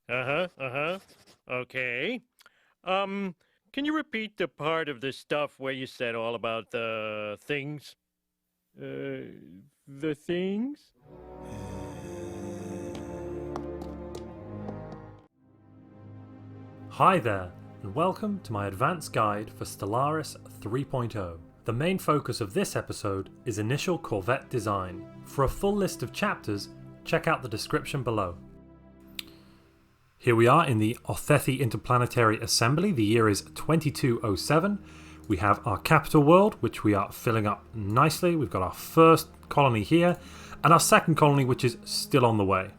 Okay. Um, can you repeat the part of the stuff where you said all about the things? The things? Hi there, and welcome to my advanced guide for Stellaris 3.0. The main focus of this episode is initial Corvette design. For a full list of chapters, check out the description below. Here we are in the Othethi Interplanetary Assembly. The year is 2207. We have our capital world, which we are filling up nicely. We've got our first colony here, and our second colony, which is still on the way.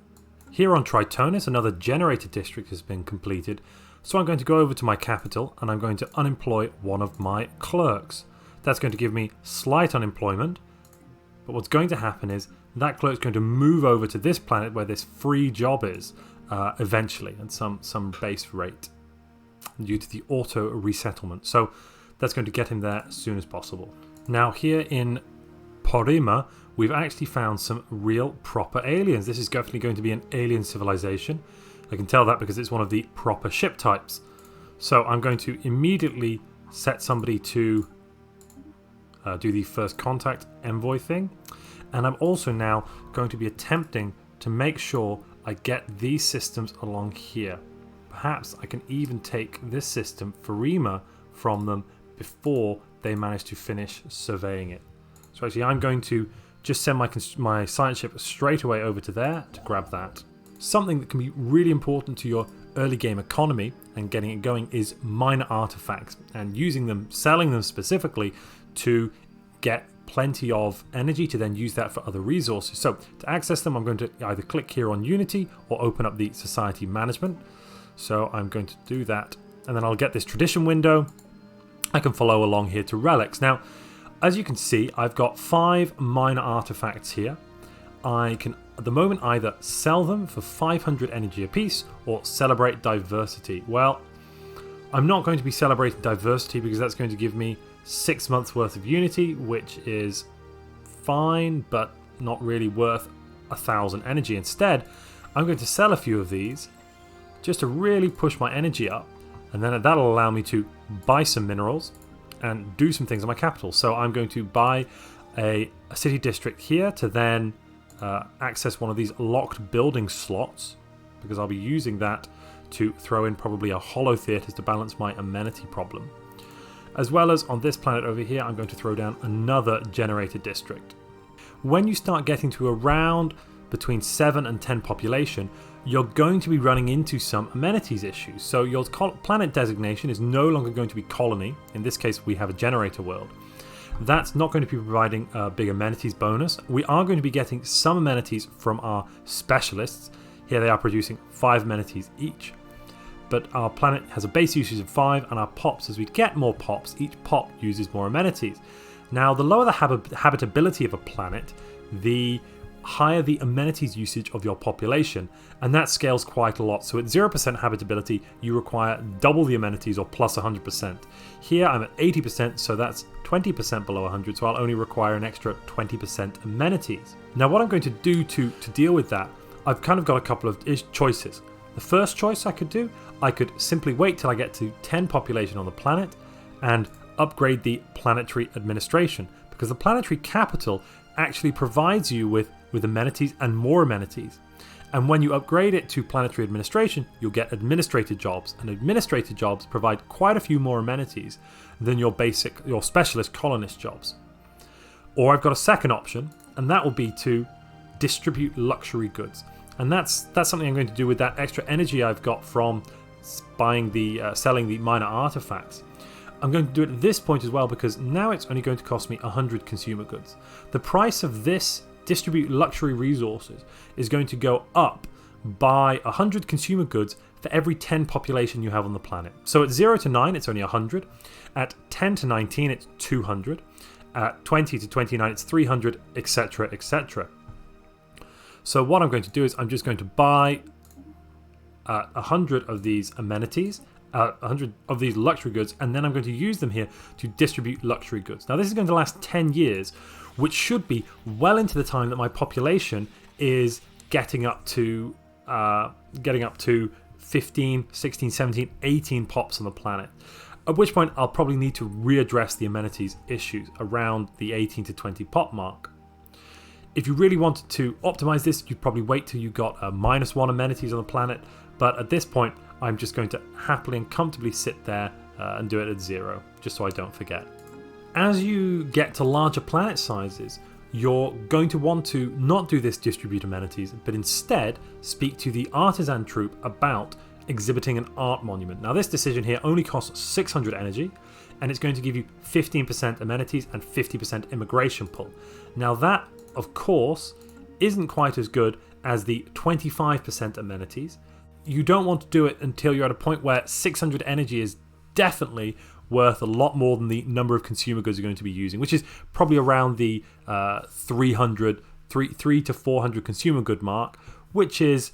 Here on Tritonis, another generator district has been completed, so I'm going to go over to my capital and I'm going to unemploy one of my clerks. That's going to give me slight unemployment, but what's going to happen is that clerk's going to move over to this planet where this free job is eventually at some base rate due to the auto resettlement. So that's going to get him there as soon as possible. Now here in Porima, we've actually found some real proper aliens. This is definitely going to be an alien civilization. I can tell that because it's one of the proper ship types. So I'm going to immediately set somebody to do the first contact envoy thing. And I'm also now going to be attempting to make sure I get these systems along here. Perhaps I can even take this system, Farima, from them before they manage to finish surveying it. So actually I'm going to just send my science ship straight away over to there to grab that. Something that can be really important to your early game economy and getting it going is minor artifacts, and using them, selling them specifically to get plenty of energy to then use that for other resources. So to access them, I'm going to either click here on Unity or open up the Society Management. So I'm going to do that, and then I'll get this tradition window. I can follow along here to relics. Now, as you can see, I've got 5 minor artifacts here. I can at the moment either sell them for 500 energy apiece or celebrate diversity. Well, I'm not going to be celebrating diversity because that's going to give me 6 months worth of unity, which is fine but not really worth 1,000 energy. Instead, I'm going to sell a few of these just to really push my energy up, and then that'll allow me to buy some minerals and do some things on my capital. So I'm going to buy a city district here to then access one of these locked building slots, because I'll be using that to throw in probably a hollow theatres to balance my amenity problem. As well as on this planet over here, I'm going to throw down another generator district. When you start getting to around between 7 and 10 population, you're going to be running into some amenities issues. So your planet designation is no longer going to be colony. In this case, we have a generator world. That's not going to be providing a big amenities bonus. We are going to be getting some amenities from our specialists. Here they are producing 5 amenities each. But our planet has a base usage of 5, and our pops, as we get more pops, each pop uses more amenities. Now, the lower the habitability of a planet, the higher the amenities usage of your population, and that scales quite a lot. So at 0% habitability, you require double the amenities, or plus 100%. Here I'm at 80%, so that's 20% below 100, so I'll only require an extra 20% amenities. Now what I'm going to do to deal with that, I've kind of got a couple of choices. The first choice I could do, I could simply wait till I get to 10 population on the planet and upgrade the planetary administration, because the planetary capital actually provides you with amenities and more amenities. And when you upgrade it to planetary administration, you'll get administrator jobs, and administrator jobs provide quite a few more amenities than your specialist colonist jobs. Or I've got a second option, and that will be to distribute luxury goods. And that's something I'm going to do with that extra energy I've got from selling the minor artifacts. I'm going to do it at this point as well, because now it's only going to cost me 100 consumer goods. The price of this distribute luxury resources is going to go up by 100 consumer goods for every 10 population you have on the planet. So at 0 to 9 it's only 100, at 10 to 19 it's 200, at 20 to 29 it's 300, etc, etc. So what I'm going to do is I'm just going to buy 100 of these amenities, 100 of these luxury goods, and then I'm going to use them here to distribute luxury goods. Now this is going to last 10 years, which should be well into the time that my population is getting up to 15, 16, 17, 18 pops on the planet. At which point I'll probably need to readdress the amenities issues around the 18 to 20 pop mark. If you really wanted to optimize this, you'd probably wait till you got a -1 amenities on the planet, but at this point I'm just going to happily and comfortably sit there and do it at 0, just so I don't forget. As you get to larger planet sizes, you're going to want to not do this distribute amenities, but instead speak to the artisan troop about exhibiting an art monument. Now this decision here only costs 600 energy, and it's going to give you 15% amenities and 50% immigration pull. Now that, of course, isn't quite as good as the 25% amenities. You don't want to do it until you're at a point where 600 energy is definitely worth a lot more than the number of consumer goods you're going to be using, which is probably around the 3 to 400 consumer good mark, which is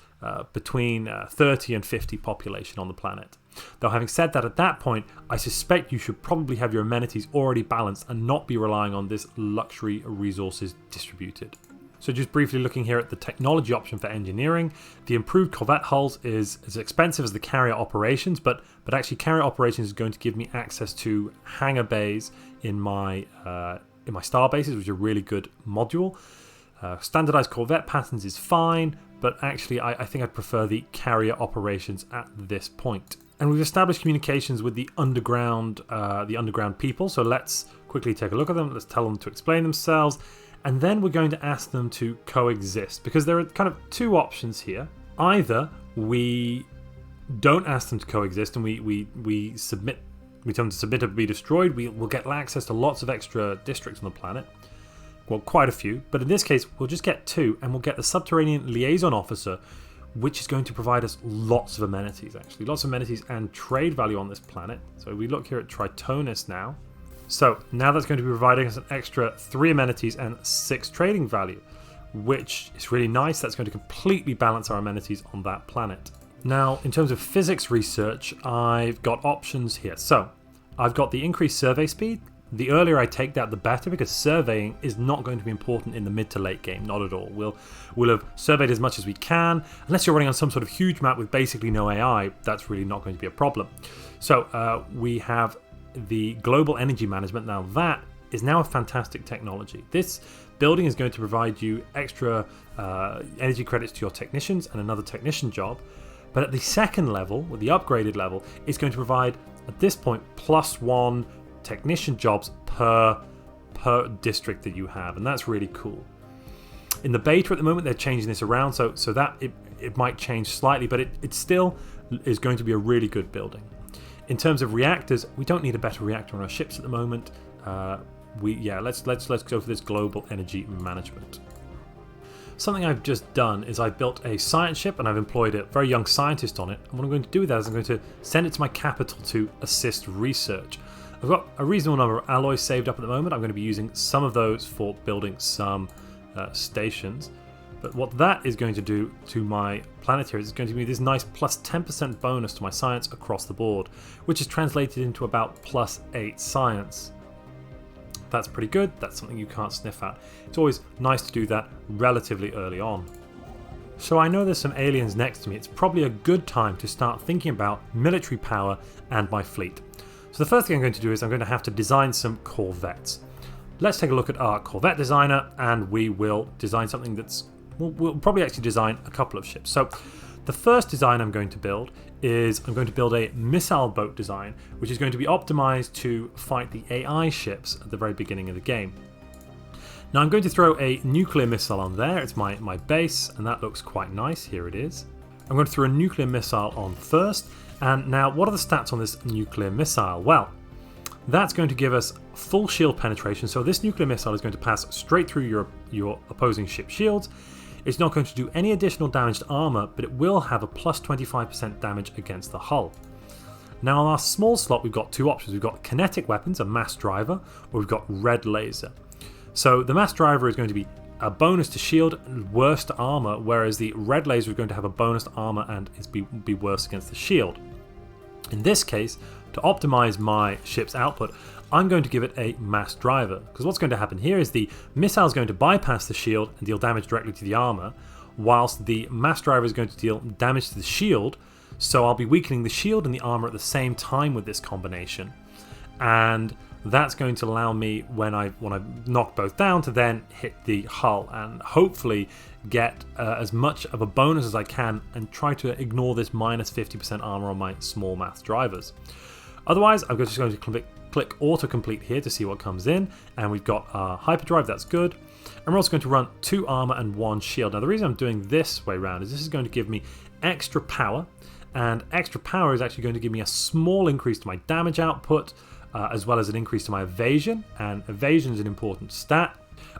between 30 and 50 population on the planet. Though having said that, at that point, I suspect you should probably have your amenities already balanced and not be relying on this luxury resources distributed. So just briefly looking here at the technology option for engineering, the improved Corvette hulls is as expensive as the carrier operations, but actually carrier operations is going to give me access to hangar bays in my star bases, which is a really good module. Standardized Corvette patterns is fine, but actually I think I'd prefer the carrier operations at this point. And we've established communications with the underground people, so let's quickly take a look at them. Let's tell them to explain themselves, and then we're going to ask them to coexist, because there are kind of two options here. Either we don't ask them to coexist and we tell them to submit or be destroyed. We'll get access to lots of extra districts on the planet. Well, quite a few, but in this case we'll just get 2, and we'll get the subterranean liaison officer, which is going to provide us lots of amenities, actually. Lots of amenities and trade value on this planet. So we look here at Tritonus now. So now that's going to be providing us an extra 3 amenities and 6 trading value, which is really nice. That's going to completely balance our amenities on that planet. Now, in terms of physics research, I've got options here. So I've got the increased survey speed. The earlier I take that, the better, because surveying is not going to be important in the mid to late game, not at all. We'll have surveyed as much as we can. Unless you're running on some sort of huge map with basically no AI, that's really not going to be a problem. So we have the global energy management. Now that is now a fantastic technology. This building is going to provide you extra energy credits to your technicians and another technician job. But at the second level, with the upgraded level, it's going to provide, at this point, +1 technician jobs per district that you have, and that's really cool. In the beta at the moment, they're changing this around, so that it might change slightly, but it still is going to be a really good building. In terms of reactors, we don't need a better reactor on our ships at the moment. Let's go for this global energy management. Something I've just done is I've built a science ship, and I've employed a very young scientist on it. And what I'm going to do with that is I'm going to send it to my capital to assist research. I've got a reasonable number of alloys saved up at the moment. I'm going to be using some of those for building some stations. But what that is going to do to my planet here is it's going to be this nice plus 10% bonus to my science across the board, which is translated into about +8 science. That's pretty good. That's something you can't sniff at. It's always nice to do that relatively early on. So I know there's some aliens next to me. It's probably a good time to start thinking about military power and my fleet. So the first thing I'm going to do is I'm going to have to design some Corvettes. Let's take a look at our Corvette designer, and we will design something that's... We'll probably actually design a couple of ships. So the first design I'm going to build is I'm going to build a missile boat design, which is going to be optimized to fight the AI ships at the very beginning of the game. Now I'm going to throw a nuclear missile on there. It's my base, and that looks quite nice. Here it is. I'm going to throw a nuclear missile on first. And now, what are the stats on this nuclear missile? Well, that's going to give us full shield penetration. So this nuclear missile is going to pass straight through your opposing ship shields. It's not going to do any additional damage to armor, but it will have a plus 25% damage against the hull. Now on our small slot, we've got 2 options. We've got kinetic weapons, a mass driver, or we've got red laser. So the mass driver is going to be a bonus to shield and worse to armor, whereas the red laser is going to have a bonus to armor and be worse against the shield. In this case, to optimize my ship's output, I'm going to give it a mass driver, because what's going to happen here is the missile is going to bypass the shield and deal damage directly to the armor, whilst the mass driver is going to deal damage to the shield, So I'll be weakening the shield and the armor at the same time with this combination. And that's going to allow me, when I knock both down, to then hit the hull and hopefully get as much of a bonus as I can and try to ignore this minus 50% armor on my small mass drivers. Otherwise, I'm just going to click autocomplete here to see what comes in, and we've got our hyperdrive, that's good. And we're also going to run 2 armor and 1 shield. Now the reason I'm doing this way around is this is going to give me extra power, and extra power is actually going to give me a small increase to my damage output, as well as an increase to my evasion, and evasion is an important stat.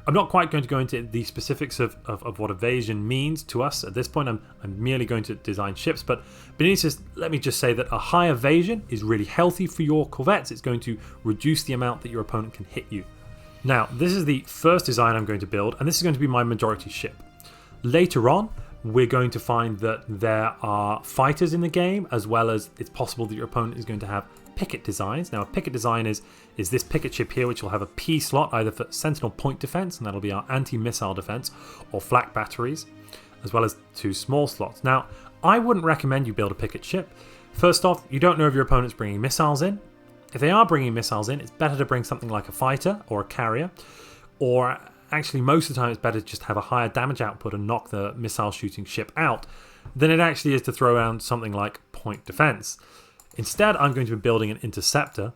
I'm not quite going to go into the specifics of what evasion means to us at this point. I'm merely going to design ships, but beneath this, let me just say that a high evasion is really healthy for your corvettes. It's going to reduce the amount that your opponent can hit you. Now, this is the first design I'm going to build, and this is going to be my majority ship. Later on, we're going to find that there are fighters in the game, as well as it's possible that your opponent is going to have picket designs. Now, a picket design is this picket ship here, which will have a P slot either for sentinel point defense, and that'll be our anti-missile defense, or flak batteries, as well as 2 small slots. Now, I wouldn't recommend you build a picket ship. First off, you don't know if your opponent's bringing missiles in. If they are bringing missiles in, it's better to bring something like a fighter or a carrier, or actually most of the time it's better to just have a higher damage output and knock the missile shooting ship out than it actually is to throw around something like point defense. Instead, I'm going to be building an interceptor,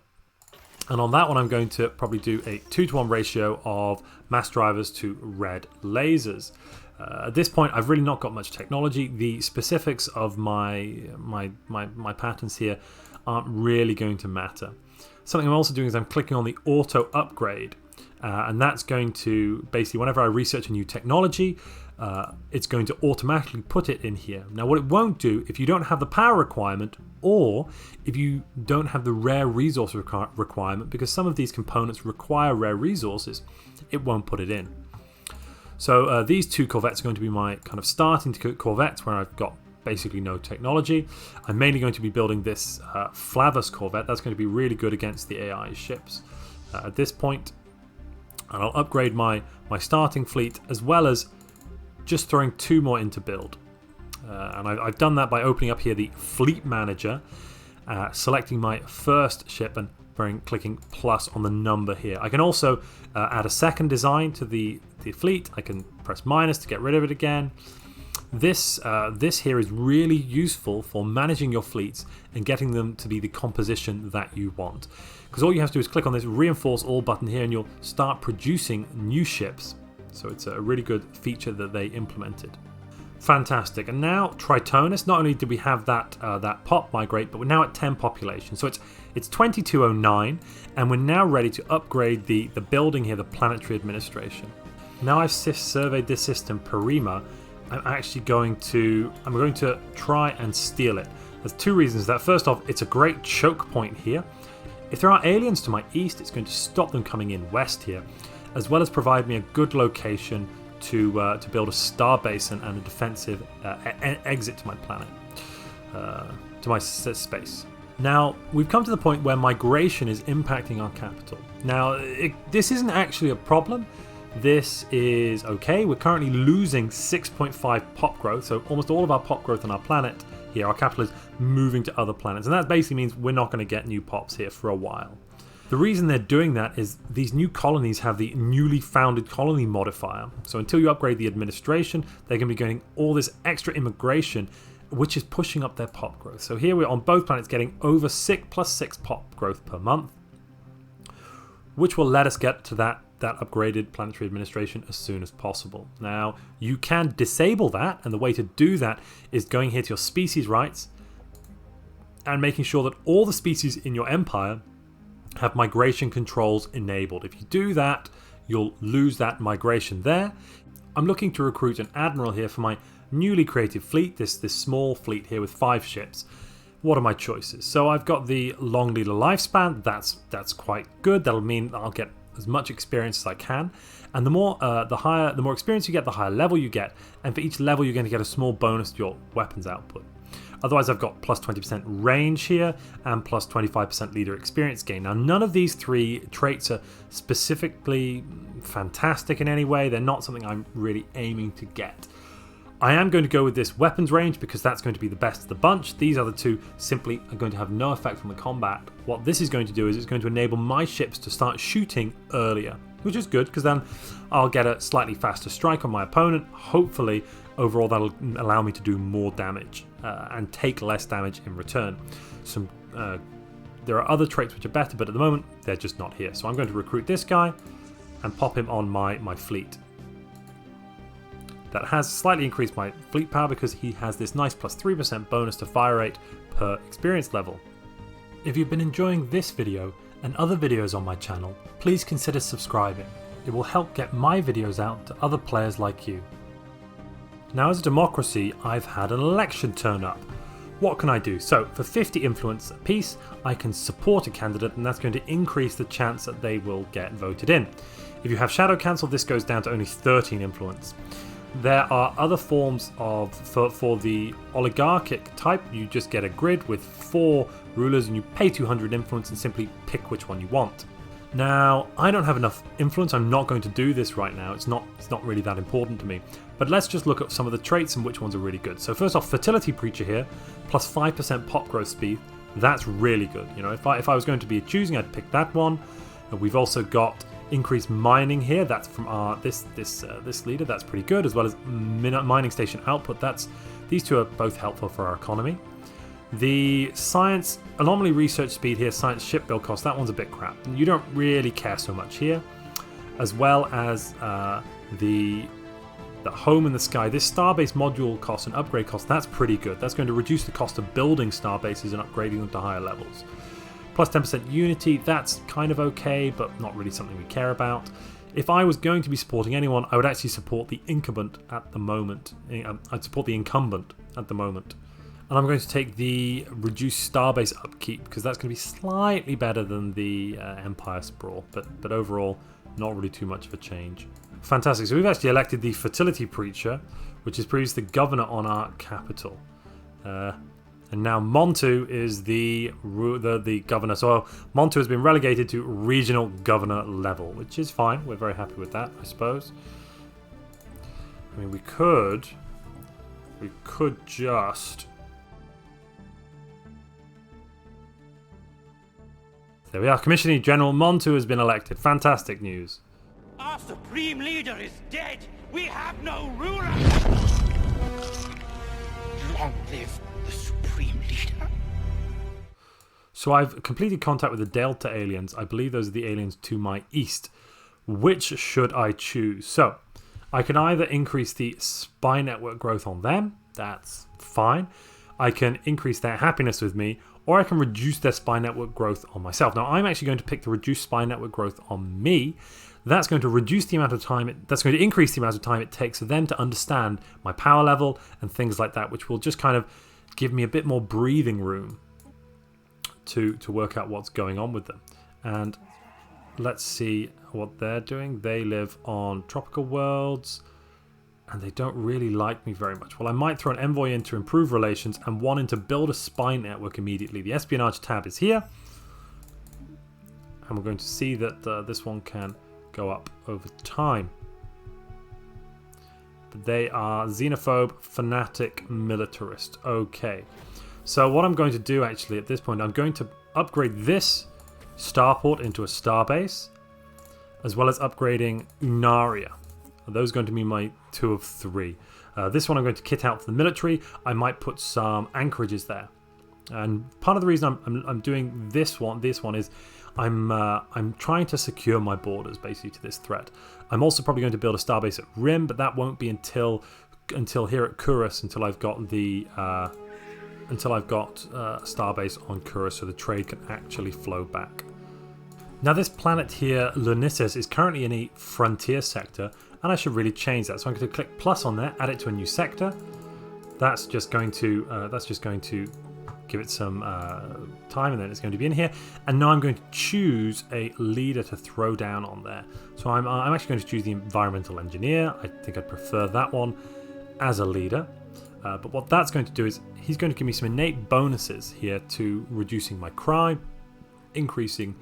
and on that one I'm going to probably do a 2-to-1 ratio of mass drivers to red lasers. At this point, I've really not got much technology. The specifics of my patterns here aren't really going to matter. Something I'm also doing is I'm clicking on the auto upgrade, and that's going to basically, whenever I research a new technology, it's going to automatically put it in here. Now, what it won't do if you don't have the power requirement, or if you don't have the rare resource requirement, because some of these components require rare resources, it won't put it in. So these 2 corvettes are going to be my kind of starting corvettes, where I've got basically no technology. I'm mainly going to be building this Flavus corvette. That's going to be really good against the AI ships at this point. And I'll upgrade my starting fleet, as well as just throwing 2 more into build. And I've done that by opening up here the fleet manager, selecting my first ship and clicking plus on the number here. I can also add a second design to the fleet. I can press minus to get rid of it again. This here is really useful for managing your fleets and getting them to be the composition that you want. Because all you have to do is click on this reinforce all button here, and you'll start producing new ships. So it's a really good feature that they implemented. Fantastic. And now Tritonus, not only did we have that pop migrate, but we're now at 10 population. So it's 2209, and we're now ready to upgrade the building here, the planetary administration. Now I've surveyed this system, Perima, I'm going to try and steal it. There's 2 reasons. That first off, it's a great choke point here. If there are aliens to my east, it's going to stop them coming in west here, as well as provide me a good location to build a star base and a defensive exit to my planet, to my space. Now, we've come to the point where migration is impacting our capital. Now, this isn't actually a problem. This is okay. We're currently losing 6.5 pop growth, so almost all of our pop growth on our planet here, our capital, is moving to other planets, and that basically means we're not going to get new pops here for a while. The reason they're doing that is these new colonies have the newly founded colony modifier, so until you upgrade the administration, they're going to be getting all this extra immigration, which is pushing up their pop growth. So here we're on both planets getting over 6+6 pop growth per month, which will let us get to that upgraded planetary administration as soon as possible. Now, you can disable that, and the way to do that is going here to your species rights and making sure that all the species in your empire have migration controls enabled. If you do that, you'll lose that migration there. I'm looking to recruit an admiral here for my newly created fleet, this small fleet here with 5 ships. What are my choices? So I've got the long leader lifespan. That's quite good. That'll mean I'll get as much experience as I can, and the more experience you get, the higher level you get, and for each level you're going to get a small bonus to your weapons output. Otherwise, I've got plus 20% range here and plus 25% leader experience gain. Now, none of these 3 traits are specifically fantastic in any way. They're not something I'm really aiming to get. I am going to go with this weapons range because that's going to be the best of the bunch. These other two simply are going to have no effect on the combat. What this is going to do is it's going to enable my ships to start shooting earlier, which is good because then I'll get a slightly faster strike on my opponent. Hopefully, overall that'll allow me to do more damage and take less damage in return. There are other traits which are better, but at the moment they're just not here. So I'm going to recruit this guy and pop him on my fleet. That has slightly increased my fleet power because he has this nice plus 3% bonus to fire rate per experience level. If you've been enjoying this video and other videos on my channel, please consider subscribing. It will help get my videos out to other players like you. Now, as a democracy, I've had an election turn up. What can I do? So for 50 influence apiece, I can support a candidate, and that's going to increase the chance that they will get voted in. If you have Shadow Council, this goes down to only 13 influence. There are other forms of, for the oligarchic type, you just get a grid with 4 rulers and you pay 200 influence and simply pick which one you want. Now, I don't have enough influence, I'm not going to do this right now, it's not really that important to me. But let's just look at some of the traits and which ones are really good. So first off, Fertility Preacher here, plus 5% pop growth speed, that's really good. You know, if I was going to be choosing, I'd pick that one. We've also got increased mining here, that's from our this leader, that's pretty good, as well as mining station output. These two are both helpful for our economy. The science anomaly research speed here, science ship build cost, that one's a bit crap. You don't really care so much here, as well as the home in the sky. This starbase module cost and upgrade cost, that's pretty good. That's going to reduce the cost of building starbases and upgrading them to higher levels. Plus 10% unity, that's kind of okay, but not really something we care about. If I was going to be supporting anyone, I would actually support the incumbent at the moment. I'd support the incumbent at the moment. And I'm going to take the reduced starbase upkeep, because that's going to be slightly better than the Empire Sprawl, but overall, not really too much of a change. Fantastic, so we've actually elected the Fertility Preacher, which is previously the governor on our capital. And now Montu is the governor. So Montu has been relegated to regional governor level, which is fine. We're very happy with that, I suppose. I mean, we could just... There we are. Commissioner General Montu has been elected. Fantastic news. Our supreme leader is dead. We have no ruler. Long live the supreme leader. So I've completed contact with the Delta aliens. I believe those are the aliens to my east. Which should I choose? So I can either increase the spy network growth on them. That's fine. I can increase their happiness with me, or I can reduce their spy network growth on myself. Now I'm actually going to pick the reduced spy network growth on me. That's going to reduce the amount of time, that's going to increase the amount of time it takes for them to understand my power level and things like that, which will just kind of give me a bit more breathing room to work out what's going on with them. And let's see what they're doing. They live on tropical worlds and they don't really like me very much. Well, I might throw an envoy in to improve relations and one in to build a spy network immediately. The espionage tab is here. And we're going to see that this one can go up over time. But they are xenophobe, fanatic, militarist. Okay. So what I'm going to do actually at this point, I'm going to upgrade this starport into a starbase, as well as upgrading Unaria. Those are going to be my 2 of 3. This one I'm going to kit out for the military. I might put some anchorages there. And part of the reason I'm doing this one is I'm trying to secure my borders basically to this threat. I'm also probably going to build a starbase at Rim, but that won't be until here at Kurus, until I've got the starbase on Kurus, so the trade can actually flow back. Now this planet here, Lunissus, is currently in a frontier sector, and I should really change that. So I'm going to click plus on there, add it to a new sector. That's just going to give it some time, and then it's going to be in here. And now I'm going to choose a leader to throw down on there. So I'm actually going to choose the environmental engineer. I think I'd prefer that one as a leader. But what that's going to do is he's going to give me some innate bonuses here to reducing my crime, increasing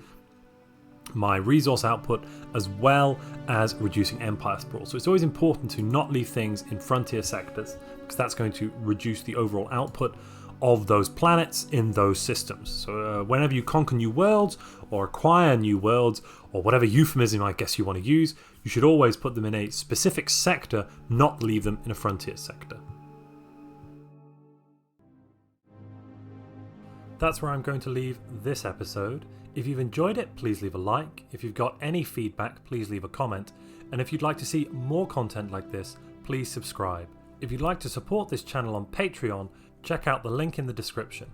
my resource output, as well as reducing empire sprawl. So it's always important to not leave things in frontier sectors, because that's going to reduce the overall output of those planets in those systems. So whenever you conquer new worlds or acquire new worlds, or whatever euphemism I guess you want to use, you should always put them in a specific sector, not leave them in a frontier sector. That's where I'm going to leave this episode. If you've enjoyed it, please leave a like. If you've got any feedback, please leave a comment. And if you'd like to see more content like this, please subscribe. If you'd like to support this channel on Patreon, check out the link in the description.